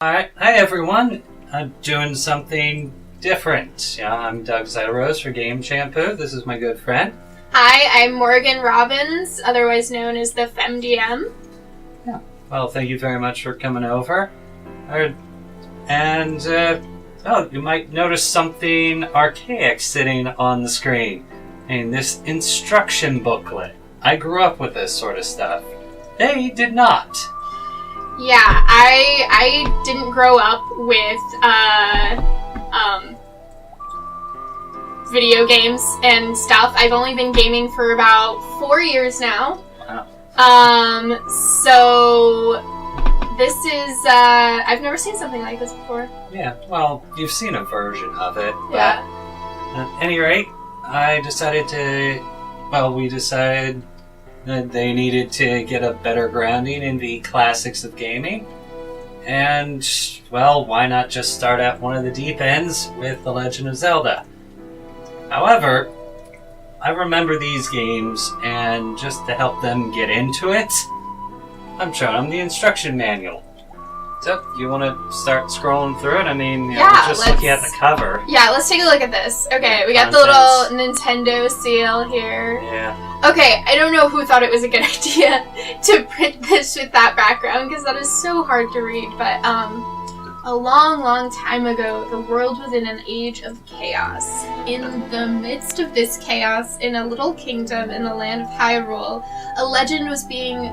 Alright, hi everyone. I'm doing something different. I'm Doug Zidarose for GameShampoo. This is my good friend. Hi, I'm Morrigan Robin, otherwise known as the Femme DM. Yeah. Well, thank you very much for coming over. You might notice something archaic sitting on the screen. This instruction booklet. I grew up with this sort of stuff. They did not. Yeah, I didn't grow up with video games and stuff. I've only been gaming for about 4 years now. Wow. So this is I've never seen something like this before. Yeah, well, you've seen a version of it. But Yeah. at any rate, we decided that they needed to get a better grounding in the classics of gaming. And, well, why not just start at one of the deep ends with The Legend of Zelda? However, I remember these games, and just to help them get into it, I'm showing them the instruction manual. So, you want to start scrolling through it? We're just looking at the cover. Yeah, let's take a look at this. Okay, we got the little Nintendo seal here. Yeah. Okay, I don't know who thought it was a good idea to print this with that background, because that is so hard to read, but a long, long time ago, the world was in an age of chaos. In the midst of this chaos, in a little kingdom in the land of Hyrule, a legend was being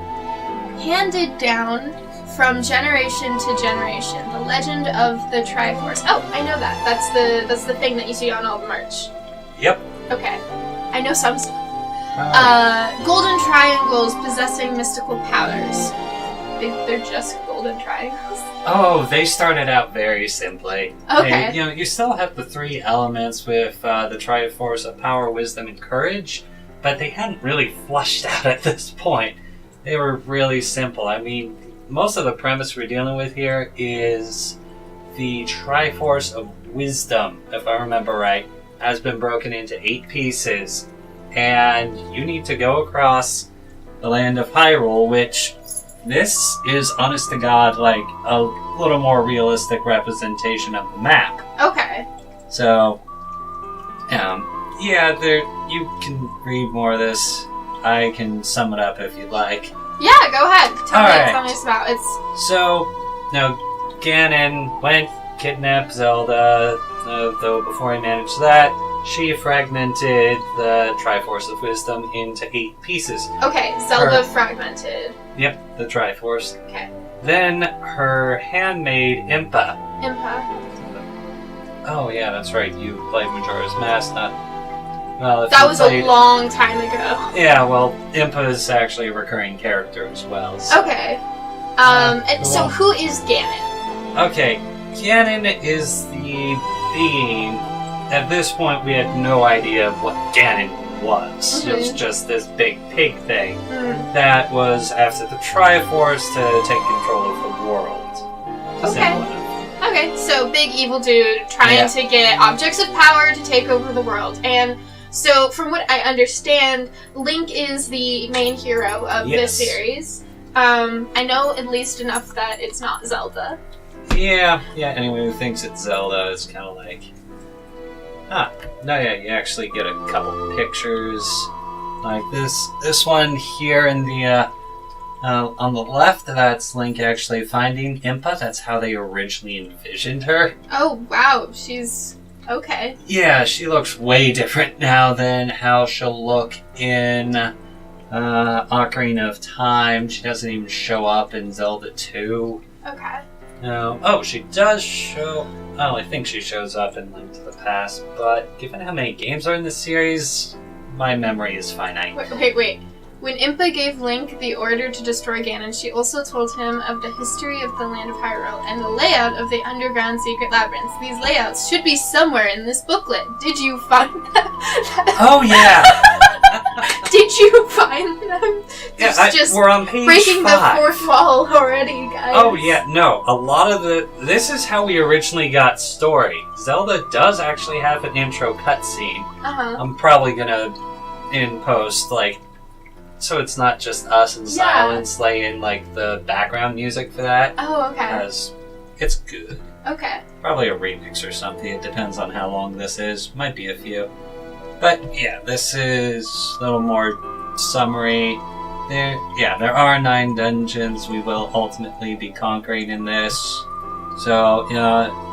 handed down from generation to generation. The legend of the Triforce. Oh, I know that. That's the thing that you see on all the merch. Yep. Okay. I know some stuff. Alright. Golden triangles possessing mystical powers. They're just golden triangles. Oh, they started out very simply. Okay. You still have the three elements with the Triforce of Power, Wisdom, and Courage, but they hadn't really flushed out at this point. They were really simple. Most of the premise we're dealing with here is the Triforce of Wisdom, if I remember right, has been broken into 8 pieces, and you need to go across the land of Hyrule, which this is, honest to God, like a little more realistic representation of the map. Okay. So, you can read more of this. I can sum it up if you'd like. Yeah, go ahead. Tell me Alright. about it. So, now, Ganon went, kidnapped Zelda, though before he managed that, she fragmented the Triforce of Wisdom into 8 pieces. Okay, Zelda fragmented. Yep, the Triforce. Okay. Then her handmaid, Impa. Impa. Oh yeah, that's right, you played Majora's Mask, not... Well, if That you was played... a long time ago. Yeah, well, Impa is actually a recurring character as well. So. Okay. And so who is Ganon? Okay, Ganon is the being... At this point, we had no idea what Ganon was. It was just this big pig thing that was after the Triforce to take control of the world. Okay. Okay, so big evil dude trying to get objects of power to take over the world. And so, from what I understand, Link is the main hero of this series. I know at least enough that it's not Zelda. Yeah, anyone who thinks it's Zelda is kind of like... you actually get a couple pictures like this one here in the on the left. That's Link actually finding Impa. That's how they originally envisioned her. Oh wow, she's okay. Yeah, she looks way different now than how she'll look in Ocarina of Time. She doesn't even show up in Zelda 2. Okay. No. Oh, she does show... Oh, I think she shows up in Link to the Past, but given how many games are in this series, my memory is finite. Wait. When Impa gave Link the order to destroy Ganon, she also told him of the history of the land of Hyrule and the layout of the underground secret labyrinths. These layouts should be somewhere in this booklet. Did you find them? Oh, yeah! Did you find them? We're on page breaking 5. the fourth wall already, guys. Oh, yeah, no. A lot of this is how we originally got story. Zelda does actually have an intro cutscene. I'm probably gonna, in post, so it's not just us in silence laying, the background music for that. Oh, okay. Because it's good. Okay. Probably a remix or something. It depends on how long this is. Might be a few. But yeah, this is a little more summary. There are 9 dungeons we will ultimately be conquering in this. So,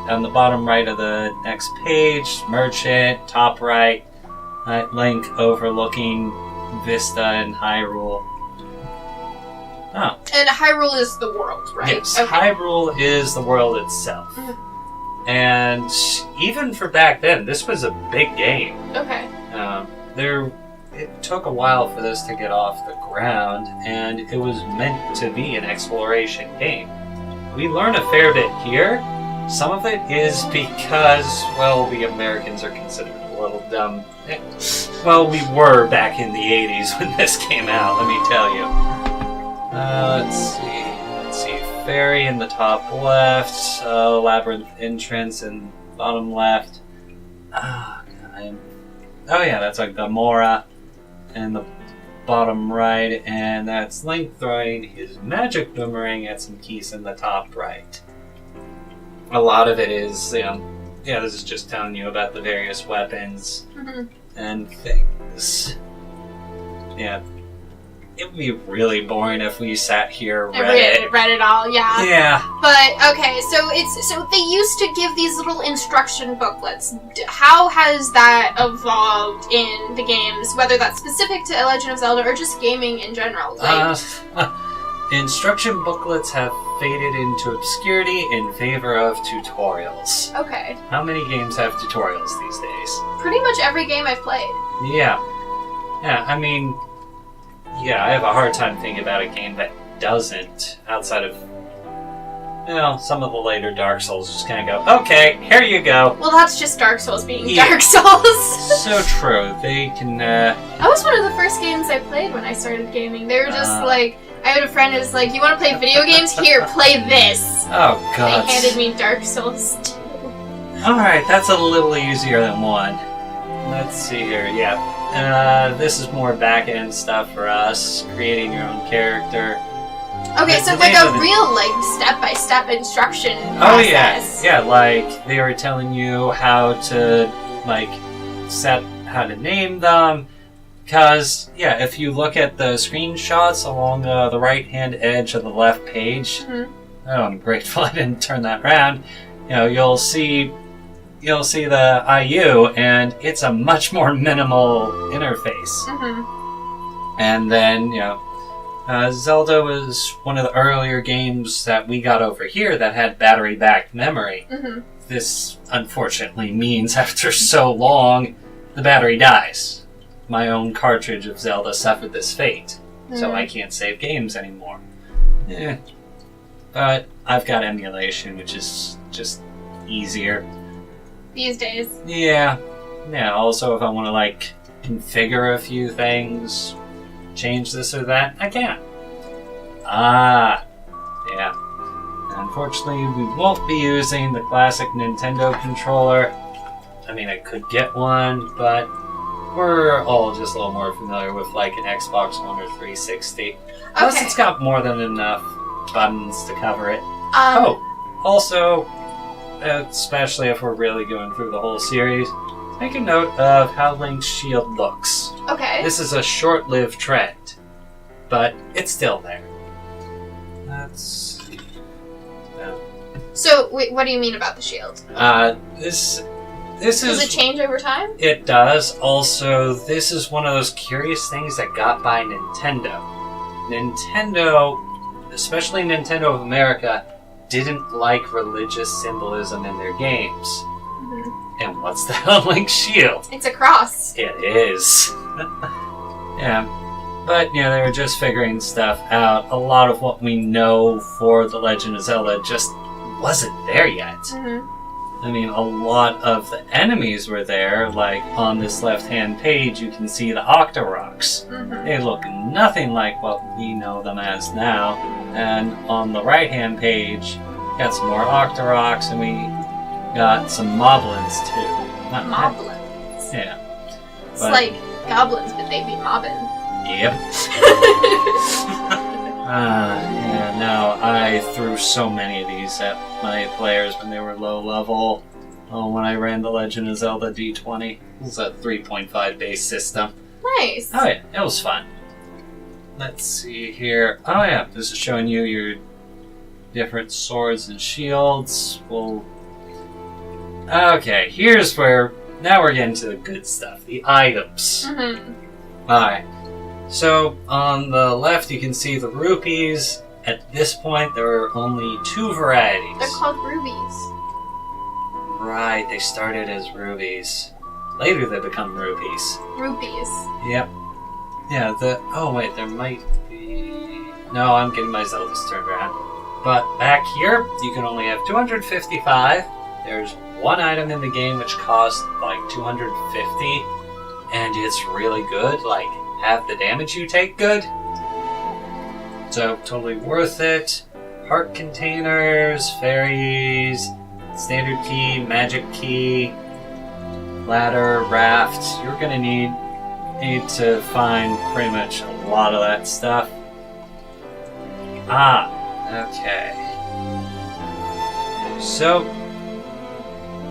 on the bottom right of the next page, Merchant, top right, Link overlooking Vista and Hyrule. Oh. And Hyrule is the world, right? Yes, okay. Hyrule is the world itself. And even for back then, this was a big game. Okay. It took a while for this to get off the ground, and it was meant to be an exploration game. We learn a fair bit here. Some of it is because, well, the Americans are considered a little dumb. Well, we were back in the 80s when this came out, let me tell you. Let's see. Fairy in the top left, labyrinth entrance in bottom left. Oh yeah, that's like Gamora in the bottom right, and that's Link throwing his magic boomerang at some keys in the top right. A lot of it is, this is just telling you about the various weapons and things. Yeah. It would be really boring if we sat here read it all, yeah. Yeah. But okay, so they used to give these little instruction booklets. How has that evolved in the games, whether that's specific to Legend of Zelda or just gaming in general? Instruction booklets have faded into obscurity in favor of tutorials. Okay. How many games have tutorials these days? Pretty much every game I've played. Yeah. I have a hard time thinking about a game that doesn't, outside of, some of the later Dark Souls just kind of go, okay, here you go. Well, that's just Dark Souls being Dark Souls. So true. They can, That was one of the first games I played when I started gaming. They were just I had a friend who's like, you want to play video games? Here, play this. Oh, God. They handed me Dark Souls 2. Alright, that's a little easier than 1. Let's see here, this is more back-end stuff for us, creating your own character. Okay, so like a real, step-by-step instruction process. Oh, yeah. Yeah, like, they were telling you how to, set how to name them. Because, if you look at the screenshots along the right-hand edge of the left page, I'm grateful I didn't turn that around, you'll see the IU, and it's a much more minimal interface. And then, Zelda was one of the earlier games that we got over here that had battery-backed memory. This, unfortunately, means after so long, the battery dies. My own cartridge of Zelda suffered this fate, so I can't save games anymore. But I've got emulation, which is just easier. These days. Yeah. Also, if I want to, configure a few things, change this or that, I can. Yeah. Unfortunately, we won't be using the classic Nintendo controller. I could get one, but we're all just a little more familiar with, an Xbox One or 360. Plus, it's got more than enough buttons to cover it. Also, especially if we're really going through the whole series, make a note of how Link's shield looks. Okay. This is a short-lived trend, but it's still there. Let's see. So, wait, what do you mean about the shield? This Does it change over time? It does. Also, this is one of those curious things that got by Nintendo. Nintendo, especially Nintendo of America, didn't like religious symbolism in their games. And what's that on Link's shield? It's a cross. It is. Yeah. But, they were just figuring stuff out. A lot of what we know for The Legend of Zelda just wasn't there yet. A lot of the enemies were there. On this left-hand page, you can see the Octoroks. They look nothing like what we know them as now. And on the right-hand page, got some more Octoroks, and we got some Moblins, too. Not Moblins? Yeah. It's like goblins, but they be mobbing. Yep. Yeah, no, I threw so many of these at my players when they were low level. Oh, when I ran the Legend of Zelda D20. It was a 3.5 base system. Nice. Oh yeah, it was fun. Let's see here. Oh yeah, this is showing you your different swords and shields. Okay, here's where... Now we're getting to the good stuff. The items. Alright. So, on the left you can see the rupees. At this point, there are only 2 varieties. They're called rubies. Right, they started as rubies. Later they become rupees. Rupees. Yep. Yeah, oh wait, there might be... No, I'm getting my Zeldas turned around. But back here, you can only have 255. There's one item in the game which costs like 250. And it's really good, like half the damage you take good. So, totally worth it. Heart containers, fairies, standard key, magic key, ladder, raft. You're gonna need to find pretty much a lot of that stuff. Okay. So,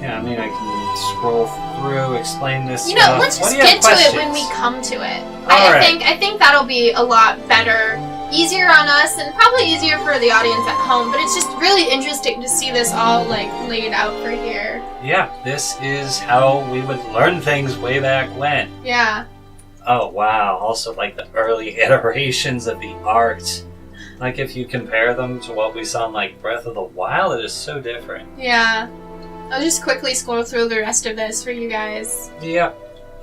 yeah, I mean, I can scroll through, explain this stuff. Let's just get to it when we come to it. I think that'll be a lot better. Easier on us, and probably easier for the audience at home, but it's just really interesting to see this all, like, laid out for here. Yeah, this is how we would learn things way back when. Yeah. Oh, wow. Also, like, the early iterations of the art. Like, if you compare them to what we saw in, like, Breath of the Wild, it is so different. Yeah. I'll just quickly scroll through the rest of this for you guys. Yeah.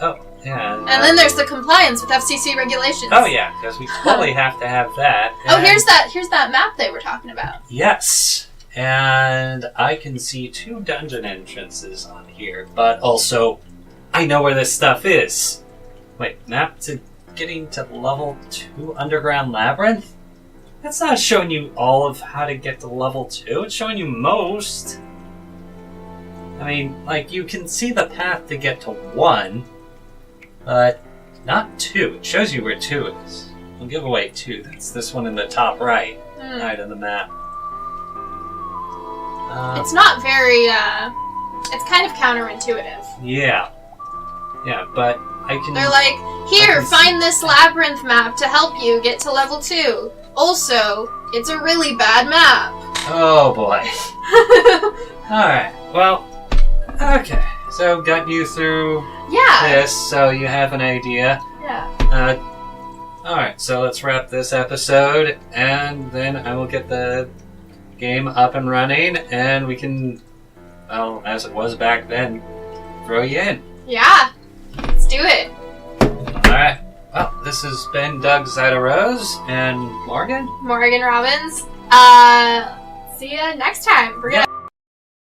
Oh, yeah. And then there's the compliance with FCC regulations. Oh, yeah, because we totally have to have that. Oh, here's that map they were talking about. Yes. And I can see 2 dungeon entrances on here, but also, I know where this stuff is. Wait, map to getting to level 2 Underground Labyrinth? That's not showing you all of how to get to level 2. It's showing you most. I mean, like, you can see the path to get to 1, but not 2. It shows you where 2 is. We'll give away 2. That's this one in the top right side of the map. It's not very, it's kind of counterintuitive. Yeah. Yeah, but I can... They're like, here, find this labyrinth map to help you get to level 2. Also, it's a really bad map. Oh, boy. Alright, well, okay. So, got you through this, so you have an idea. Yeah. Alright, so let's wrap this episode, and then I will get the game up and running, and we can, well, as it was back then, throw you in. Yeah. Let's do it. Alright. Well, this has been Doug Zidarose and Morrigan Robins. See ya next time. We're gonna